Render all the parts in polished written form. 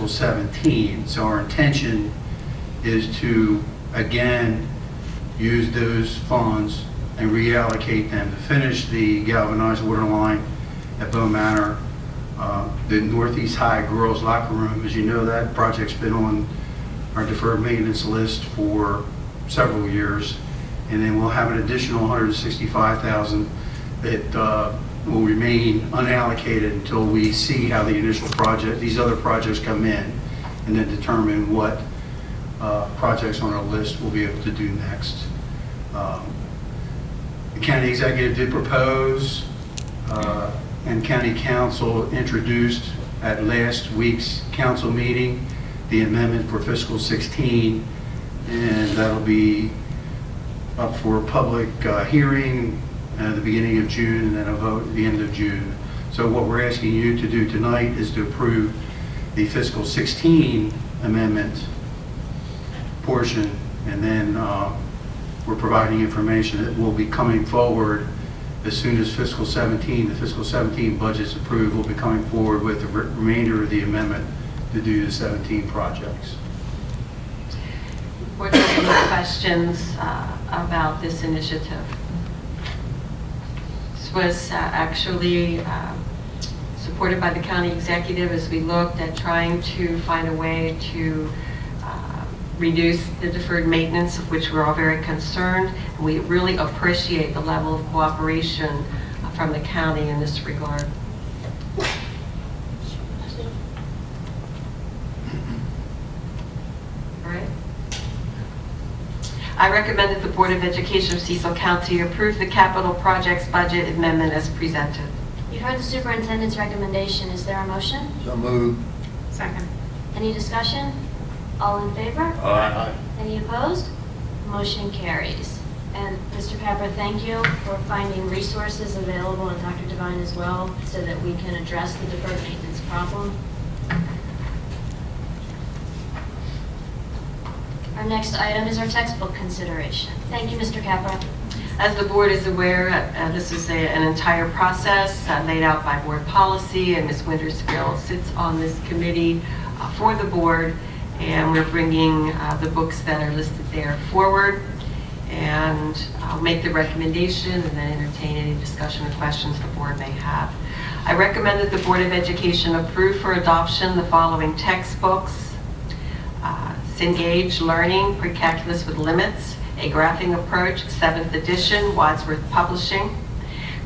fiscal 17. So our intention is to, again, use those funds and reallocate them to finish the galvanized water line at Bow Manor, the Northeast High Girls Locker Room. As you know, that project's been on our deferred maintenance list for several years, and then we'll have an additional $165,000 that will remain unallocated until we see how the initial project, these other projects come in, and then determine what projects on our list we'll be able to do next. The county executive did propose, and county council introduced at last week's council meeting the amendment for fiscal 16, and that'll be up for public hearing at the beginning of June and then a vote at the end of June. So what we're asking you to do tonight is to approve the fiscal 16 amendment portion, and then we're providing information that will be coming forward as soon as fiscal 17, the fiscal 17 budget's approved. We'll be coming forward with the remainder of the amendment to do the 17 projects. Board, do you have any questions about this initiative? This was actually supported by the county executive as we looked at trying to find a way to reduce the deferred maintenance, of which we're all very concerned. We really appreciate the level of cooperation from the county in this regard. All right. I recommend that the Board of Education of Cecil County approve the capital projects budget amendment as presented. You've heard the superintendent's recommendation. Is there a motion? So moved. Second. Any discussion? All in favor? Aye. Any opposed? Motion carries. And Mr. Pepper, thank you for finding resources available, and Dr. Devine as well, so that we can address the deferred maintenance problem. Our next item is our textbook consideration. Thank you, Mr. Capra. As the board is aware, this is an entire process laid out by board policy, and Ms. Wintersfield sits on this committee for the board, and we're bringing the books that are listed there forward, and I'll make the recommendation and then entertain any discussion or questions the board may have. I recommend that the Board of Education approve for adoption the following textbooks: Cengage Learning, Pre-Calculus with Limits, A Graphing Approach, 7th edition, Wadsworth Publishing;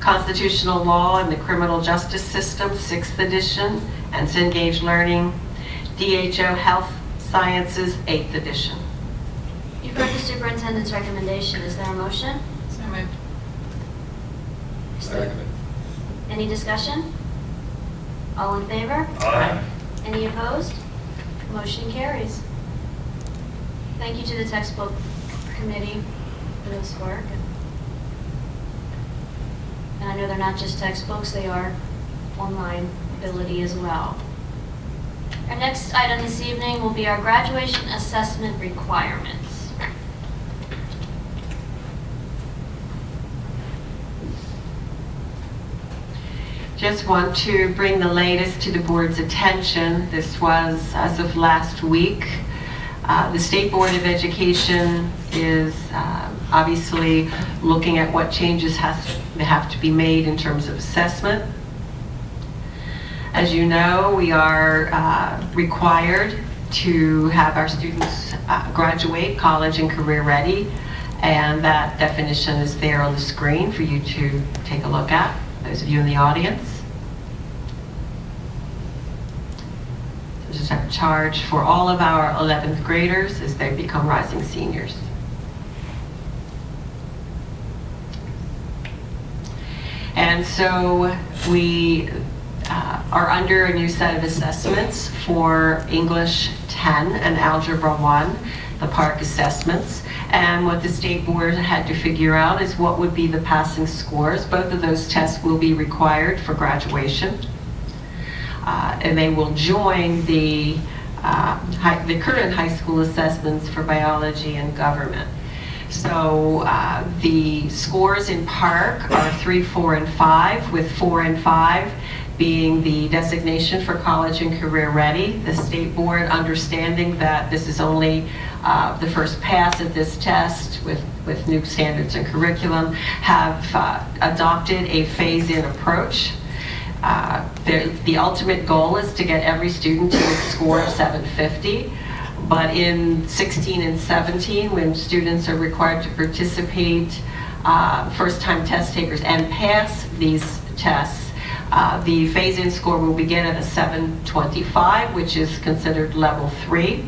Constitutional Law and the Criminal Justice System, 6th edition, and Cengage Learning; DHO Health Sciences, 8th edition. You've heard the superintendent's recommendation. Is there a motion? So moved. Second. Any discussion? All in favor? Aye. Any opposed? Motion carries. Thank you to the textbook committee for this work. And I know they're not just textbooks, they are online ability as well. Our next item this evening will be our graduation assessment requirements. Just want to bring the latest to the board's attention. This was as of last week. The State Board of Education is obviously looking at what changes have to be made in terms of assessment. As you know, we are required to have our students graduate college and career ready, and that definition is there on the screen for you to take a look at, those of you in the audience. This is our charge for all of our 11th graders as they become rising seniors. And so we are under a new set of assessments for English 10 and Algebra 1, the PARCC assessments. And what the state board had to figure out is what would be the passing scores. Both of those tests will be required for graduation. And they will join the current high school assessments for biology and government. So the scores in PARCC are 3, 4, and 5, with 4 and 5 being the designation for college and career ready. The state board, understanding that this is only the first pass at this test with new standards and curriculum, have adopted a phase-in approach. The ultimate goal is to get every student to a score of 750. But in 16 and 17, when students are required to participate, first-time test takers, and pass these tests, the phase-in score will begin at a 725, which is considered level 3.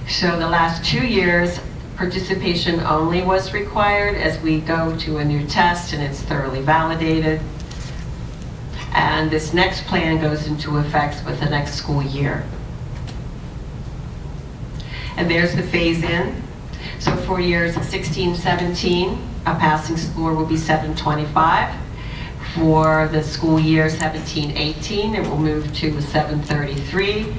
So the last 2 years, participation only was required as we go to a new test and it's thoroughly validated. And this next plan goes into effect with the next school year. And there's the phase-in. So for years 16, 17, a passing score will be 725. For the school year 17, 18, it will move to a 733.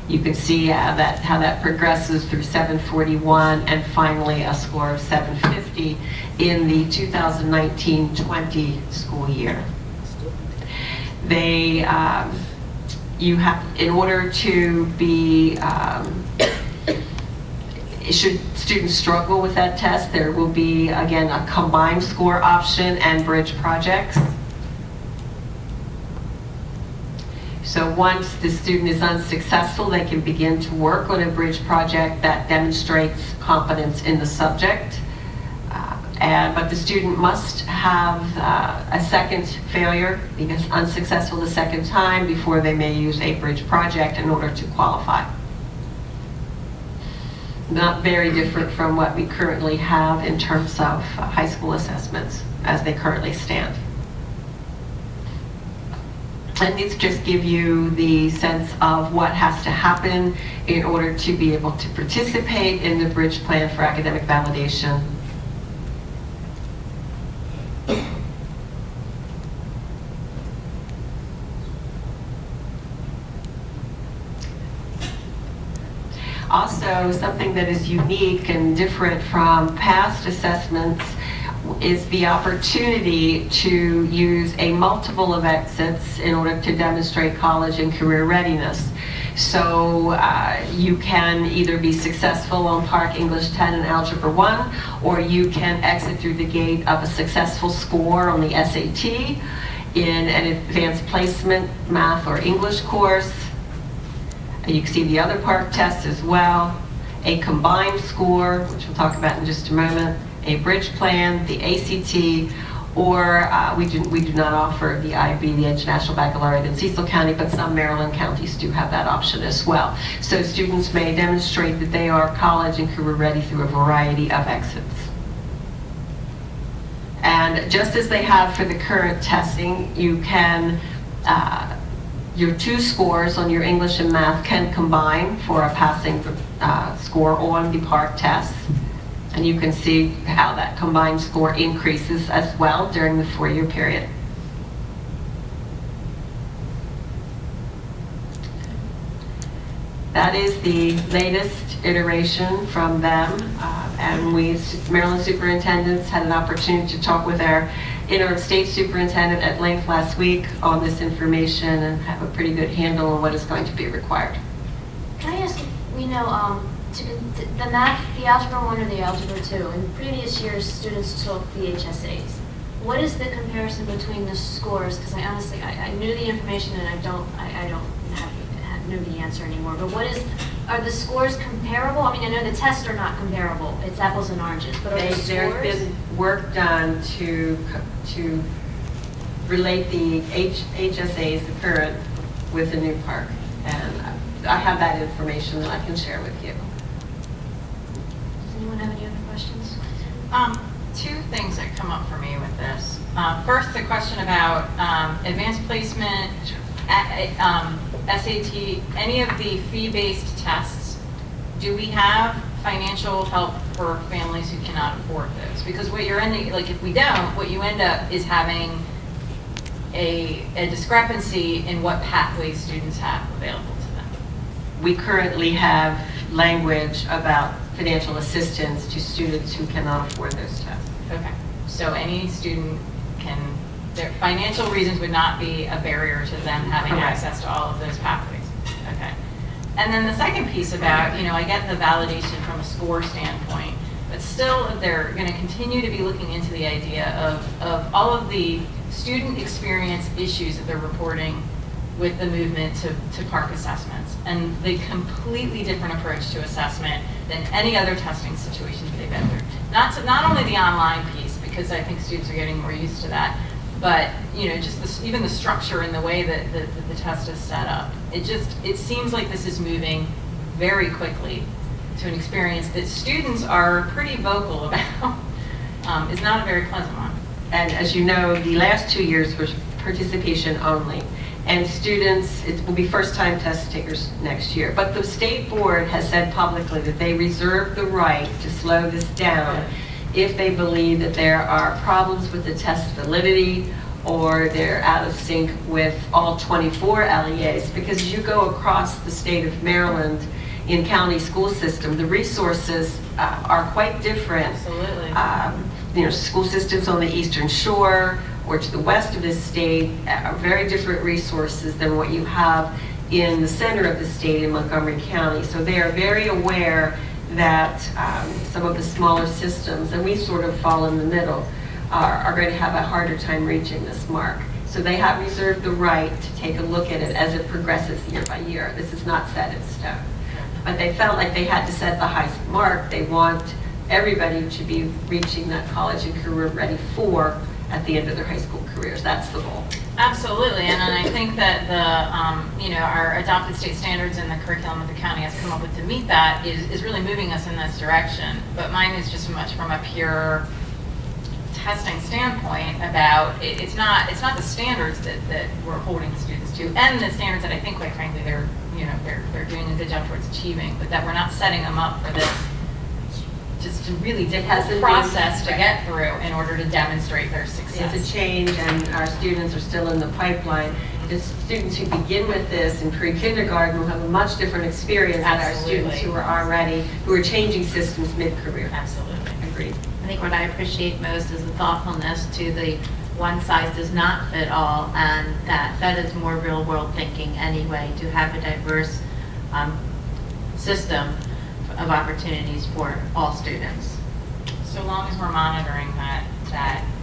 You can see how that progresses through 741 and finally a score of 750 in the 2019-20 school year. They, you have, in order to be, should students struggle with that test, there will be, again, a combined score option and bridge projects. So once the student is unsuccessful, they can begin to work on a bridge project that demonstrates competence in the subject. But the student must have a second failure, because unsuccessful the second time, before they may use a bridge project in order to qualify. Not very different from what we currently have in terms of high school assessments as they currently stand. And these just give you the sense of what has to happen in order to be able to participate in the bridge plan for academic validation. Also, something that is unique and different from past assessments is the opportunity to use a multiple of exits in order to demonstrate college and career readiness. So you can either be successful on Park English 10 and Algebra 1, or you can exit through the gate of a successful score on the SAT in an advanced placement math or English course. You can see the other Park tests as well, a combined score, which we'll talk about in just a moment, a bridge plan, the ACT, or we do not offer the IB, the International Baccalaureate in Cecil County, but some Maryland counties do have that option as well. So students may demonstrate that they are college and career ready through a variety of exits. And just as they have for the current testing, you can, your two scores on your English and math can combine for a passing score on the Park test. And you can see how that combined score increases as well during the 4-year period. That is the latest iteration from them. And we, Maryland superintendents, had an opportunity to talk with our interim state superintendent at length last week on this information and have a pretty good handle on what is going to be required. Can I ask if we know the math, the Algebra 1 or the Algebra 2, in previous years students took the HSAs. What is the comparison between the scores? Because I honestly, I knew the information and I don't know the answer anymore. But are the scores comparable? I mean, I know the tests are not comparable. It's apples and oranges. But are the scores? There's been work done to relate the HSAs, the current, with the new Park. And I have that information that I can share with you. Does anyone have any other questions? Two things that come up for me with this. First, the question about advanced placement, SAT, any of the fee-based tests. Do we have financial help for families who cannot afford those? Because what you're ending, like if we don't, what you end up is having a discrepancy in what pathways students have available to them. We currently have language about financial assistance to students who cannot afford those tests. Okay, so any student their financial reasons would not be a barrier to them having Correct. access to all of those pathways. Okay. And then the second piece about, I get the validation from a score standpoint, but still they're going to continue to be looking into the idea of all of the student experience issues that they're reporting with the movement to PARCC assessments, and the completely different approach to assessment than any other testing situations they've been through. Not only the online piece, because I think students are getting more used to that, but just even the structure and the way that the test is set up. It seems like this is moving very quickly to an experience that students are pretty vocal about. Is not a very pleasant one. And as you know, the last 2 years was participation only. And students, it will be first-time test takers next year. But the state board has said publicly that they reserve the right to slow this down if they believe that there are problems with the test validity or they're out of sync with all 24 LEAs. Because as you go across the state of Maryland in county school system, the resources are quite different. Absolutely. School systems on the Eastern Shore or to the west of this state are very different resources than what you have in the center of the state in Montgomery County. So they are very aware that some of the smaller systems, and we sort of fall in the middle, are going to have a harder time reaching this mark. So they have reserved the right to take a look at it as it progresses year by year. This is not set in stone. But they felt like they had to set the highest mark. They want everybody to be reaching that college and career ready for at the end of their high school careers. That's the goal. Absolutely, and then I think that our adopted state standards and the curriculum that the county has come up with to meet that is really moving us in this direction. But mine is just much from a pure testing standpoint about it's not the standards that we're holding the students to, and the standards that I think, quite frankly, they're doing a good job towards achieving, but that we're not setting them up for this just a really difficult process to get through in order to demonstrate their success. It's a change, and our students are still in the pipeline. The students who begin with this in pre-kindergarten will have a much different experience than our students who are changing systems mid-career. Absolutely. Agreed. I think what I appreciate most is the thoughtfulness to the one size does not fit all, and that is more real world thinking anyway, to have a diverse system of opportunities for all students. So long as we're monitoring that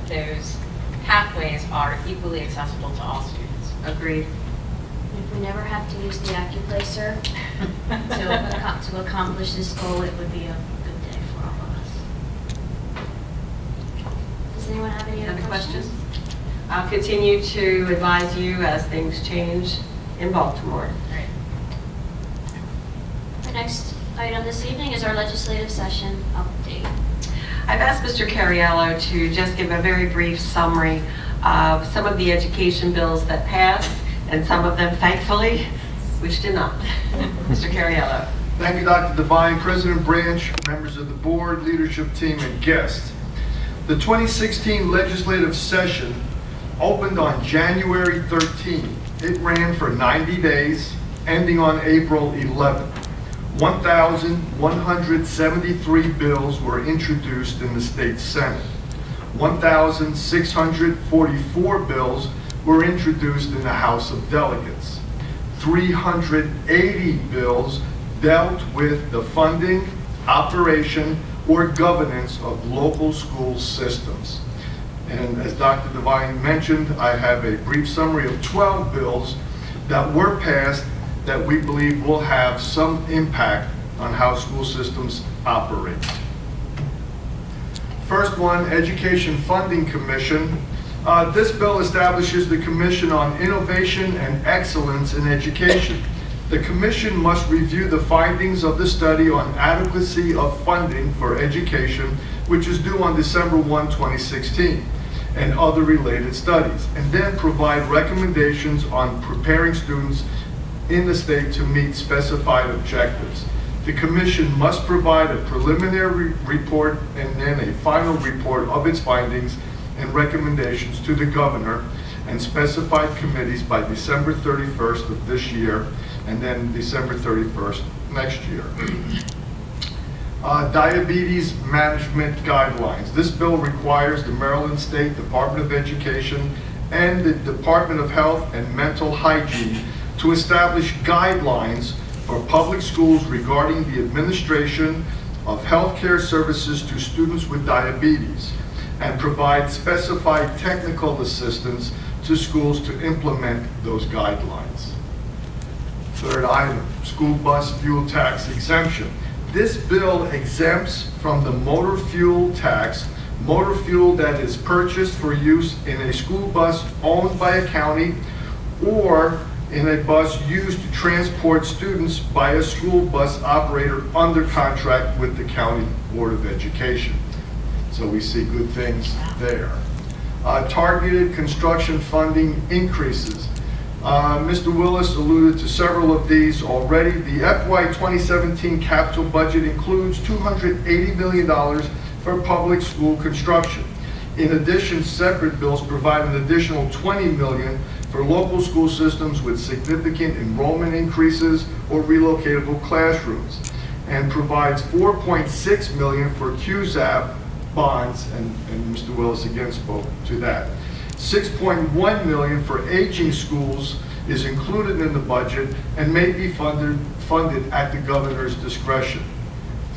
those pathways are equally accessible to all students. Agreed. If we never have to use the AccuPlacer to accomplish this goal, it would be a good day for all of us. Does anyone have any other questions? I'll continue to advise you as things change in Baltimore. Right. The next item this evening is our legislative session update. I've asked Mr. Cariello to just give a very brief summary of some of the education bills that passed and some of them, thankfully, which did not. Mr. Cariello. Thank you, Dr. Devine, President Branch, members of the board, leadership team, and guests. The 2016 legislative session opened on January 13. It ran for 90 days, ending on April 11. 1,173 bills were introduced in the state Senate. 1,644 bills were introduced in the House of Delegates. 380 bills dealt with the funding, operation, or governance of local school systems. And as Dr. Devine mentioned, I have a brief summary of 12 bills that were passed that we believe will have some impact on how school systems operate. First one, Education Funding Commission. This bill establishes the Commission on Innovation and Excellence in Education. The Commission must review the findings of the study on adequacy of funding for education, which is due on December 1, 2016, and other related studies, and then provide recommendations on preparing students in the state to meet specified objectives. The Commission must provide a preliminary report and then a final report of its findings and recommendations to the governor and specified committees by December 31st of this year, and then December 31st next year. Diabetes Management Guidelines. This bill requires the Maryland State Department of Education and the Department of Health and Mental Hygiene to establish guidelines for public schools regarding the administration of healthcare services to students with diabetes and provide specified technical assistance to schools to implement those guidelines. Third item, school bus fuel tax exemption. This bill exempts from the motor fuel tax motor fuel that is purchased for use in a school bus owned by a county or in a bus used to transport students by a school bus operator under contract with the County Board of Education. So we see good things there. Targeted construction funding increases. Mr. Willis alluded to several of these already. The FY 2017 capital budget includes $280 million for public school construction. In addition, separate bills provide an additional $20 million for local school systems with significant enrollment increases or relocatable classrooms, and provides $4.6 million for QZAP bonds, and Mr. Willis again spoke to that. $6.1 million for aging schools is included in the budget and may be funded at the governor's discretion.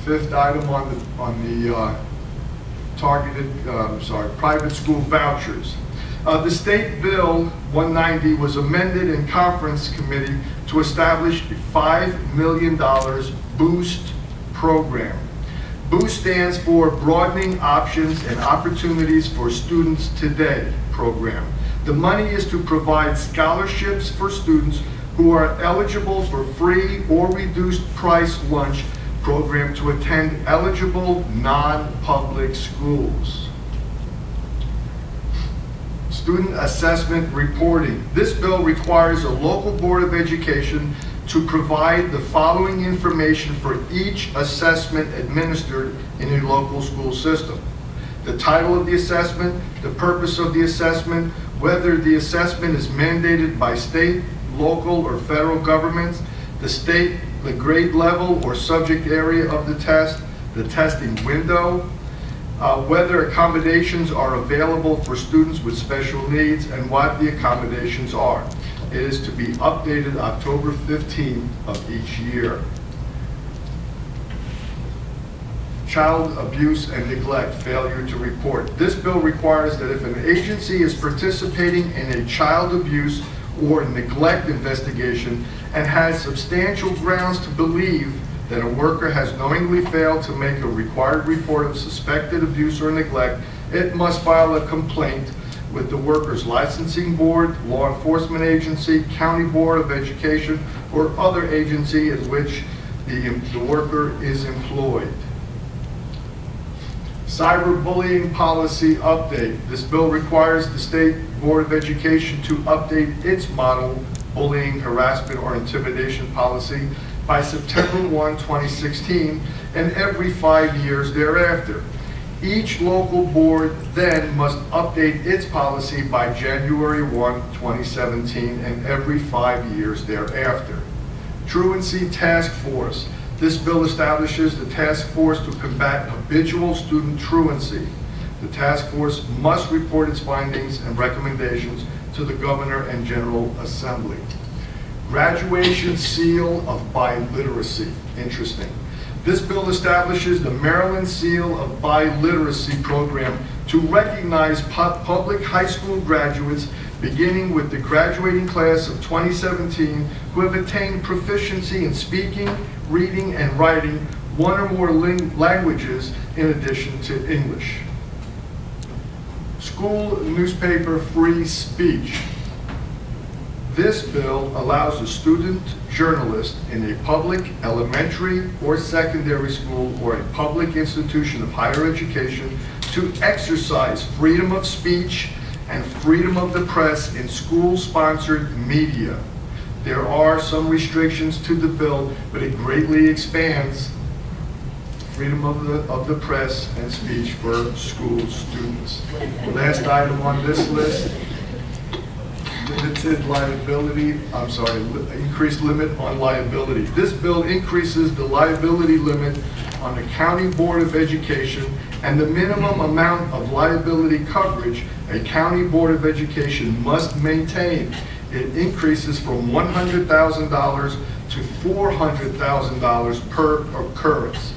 Fifth item on the private school vouchers. The State Bill 190 was amended in conference committee to establish a $5 million BOOST program. BOOST stands for Broadening Options and Opportunities for Students Today program. The money is to provide scholarships for students who are eligible for free or reduced price lunch program to attend eligible non-public schools. Student assessment reporting. This bill requires a local board of education to provide the following information for each assessment administered in a local school system: the title of the assessment, the purpose of the assessment, whether the assessment is mandated by state, local, or federal governments, the grade level or subject area of the test, the testing window, whether accommodations are available for students with special needs, and what the accommodations are. It is to be updated October 15th of each year. Child abuse and neglect, failure to report. This bill requires that if an agency is participating in a child abuse or neglect investigation and has substantial grounds to believe that a worker has knowingly failed to make a required report of suspected abuse or neglect, it must file a complaint with the worker's licensing board, law enforcement agency, county board of education, or other agency in which the worker is employed. Cyberbullying policy update. This bill requires the State Board of Education to update its model bullying, harassment, or intimidation policy by September 1, 2016, and every 5 years thereafter. Each local board then must update its policy by January 1, 2017, and every 5 years thereafter. Truancy Task Force. This bill establishes the task force to combat habitual student truancy. The task force must report its findings and recommendations to the Governor and General Assembly. Graduation Seal of Biliteracy. Interesting. This bill establishes the Maryland Seal of Biliteracy program to recognize public high school graduates, beginning with the graduating class of 2017, who have attained proficiency in speaking, reading, and writing one or more languages in addition to English. School newspaper free speech. This bill allows a student journalist in a public elementary or secondary school or a public institution of higher education to exercise freedom of speech and freedom of the press in school-sponsored media. There are some restrictions to the bill, but it greatly expands freedom of the press and speech for school students. Last item on this list, increased limit on liability. This bill increases the liability limit on the County Board of Education and the minimum amount of liability coverage a County Board of Education must maintain. It increases from $100,000 to $400,000 per occurrence.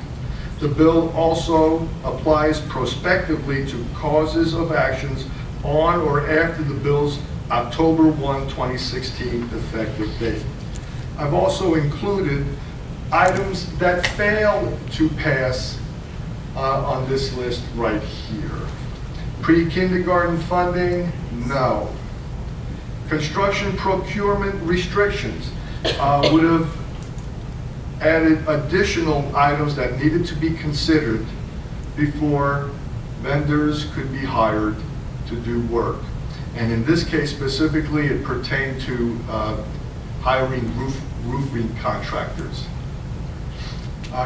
The bill also applies prospectively to causes of actions on or after the bill's October 1, 2016 effective date. I've also included items that failed to pass on this list right here. Pre-kindergarten funding, no. Construction procurement restrictions would have added additional items that needed to be considered before vendors could be hired to do work. And in this case specifically, it pertained to hiring roofing contractors.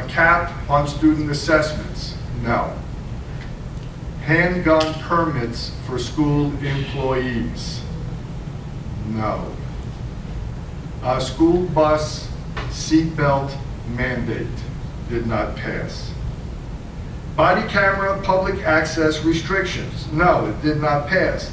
Cap on student assessments, no. Handgun permits for school employees, no. School bus seatbelt mandate did not pass. Body camera public access restrictions, no, it did not pass.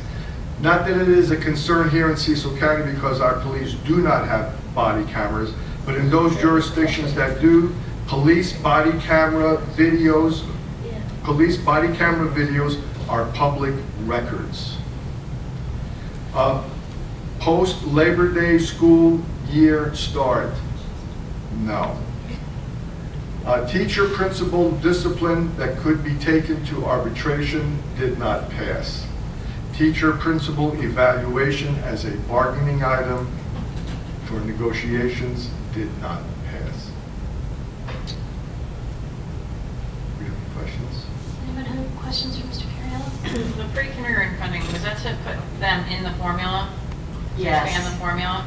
Not that it is a concern here in Cecil County because our police do not have body cameras, but in those jurisdictions that do, police body camera videos are public records. Post-Labor Day school year start, no. Teacher principal discipline that could be taken to arbitration did not pass. Teacher principal evaluation as a bargaining item for negotiations did not pass. Do you have any questions? Anyone have questions for Mr. Curiel? The pre-kindergarten funding, was that to put them in the formula? Yes. Expand the formula?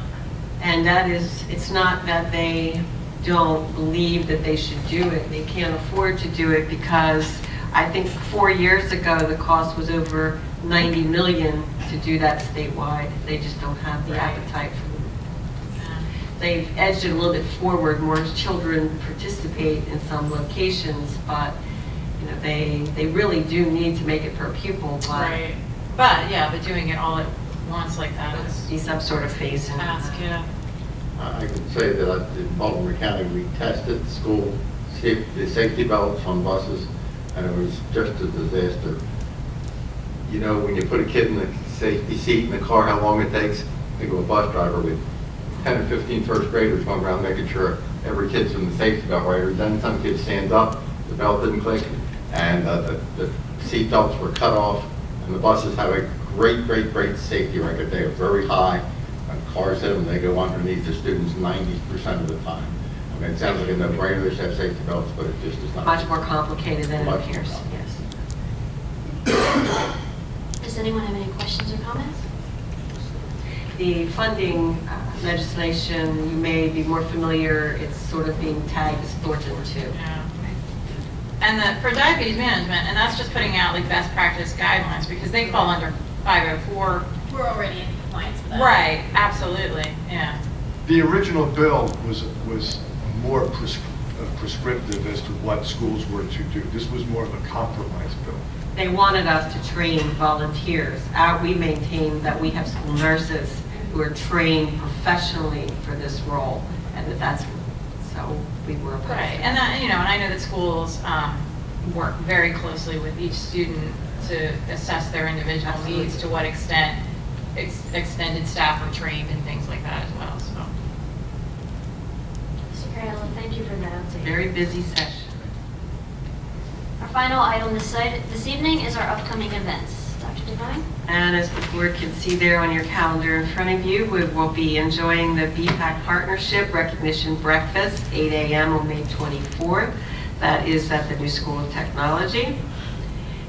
And that is, it's not that they don't believe that they should do it. They can't afford to do it because I think 4 years ago, the cost was over 90 million to do that statewide. They just don't have the Right. appetite for it. They've edged it a little bit forward. More children participate in some locations, but you know, they really do need to make it per pupil. But Right. But, yeah, but doing it all at once like that is be some sort of phase a in. task, yeah. I can say that in Baltimore County, we tested the safety belts on buses, and it was just a disaster. You know, when you put a kid in the safety seat in the car, how long it takes? Think of a bus driver with 10 or 15 first graders going around making sure every kid's in the safety belt right. Or then some kid stands up, the belt didn't click, and the seat belts were cut off, and the buses have a great safety record. They are very high. When cars hit them, they go underneath the students 90% of the time. I mean, it sounds like a no-brainer, they should have safety belts, but it just is not. Much more complicated than it Much more appears, complicated. yes. Does anyone have any questions or comments? The funding legislation, you may be more familiar, it's sort of being tagged as Thornton 2. Yeah. And for diabetes management, and that's just putting out like best practice guidelines because they fall under 504. We're already in compliance with that. Right, absolutely, yeah. The original bill was more prescriptive as to what schools were to do. This was more of a compromise bill. They wanted us to train volunteers. We maintain that we have school nurses who are trained professionally for this role, and that's, so we were opposed to Right, that. and that, you know, and I know that schools work very closely with each student to assess their individual Absolutely. needs, to what extent extended staff are trained and things like that as well, so. Mr. Curiel, thank you for that It's a update. very busy session. Our final item this evening is our upcoming events. Dr. Devine? And as the board can see there on your calendar in front of you, we will be enjoying the BPAC Partnership Recognition Breakfast, 8 a.m. on May 24th. That is at the New School of Technology.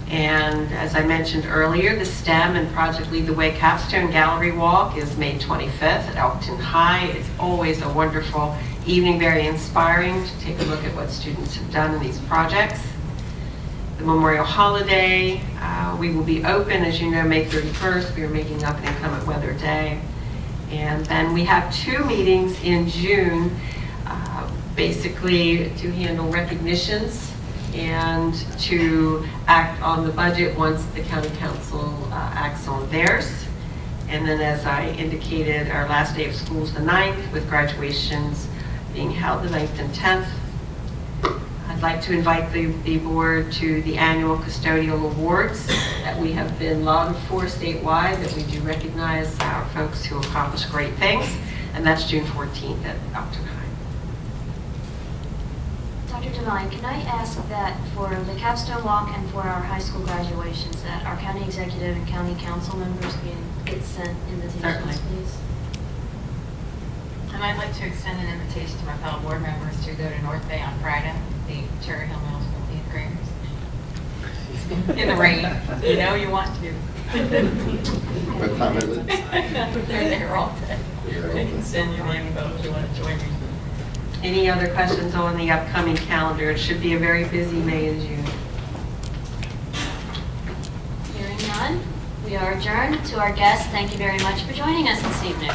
And as I mentioned earlier, the STEM and Project Lead the Way Capstone Gallery Walk is May 25th at Elkton High. It's always a wonderful evening, very inspiring to take a look at what students have done in these projects. The Memorial Holiday, we will be open, as you know, May 31st. We are making up an inclement weather day. And then we have 2 meetings in June, basically to handle recognitions and to act on the budget once the county council acts on theirs. And then, as I indicated, our last day of school is the 9th, with graduations being held the 9th and 10th. I'd like to invite the board to the annual custodial awards that we have been lauded for statewide, that we do recognize our folks who accomplish great things, and that's June 14th at Dr. High. Dr. Devine, can I ask that for the capstone walk and for our high school graduations, that our county executive and county council members get sent invitations, Certainly. please? And I'd like to extend an invitation to my fellow board members to go to North Bay on Friday, the Cherry Hill Middle School 8th graders. In the rain, you know you want to. What time is it? They're there all day. I can send you the info if you want to join me. Any other questions on the upcoming calendar? It should be a very busy May and June. Hearing none, we are adjourned. To our guests, thank you very much for joining us this evening.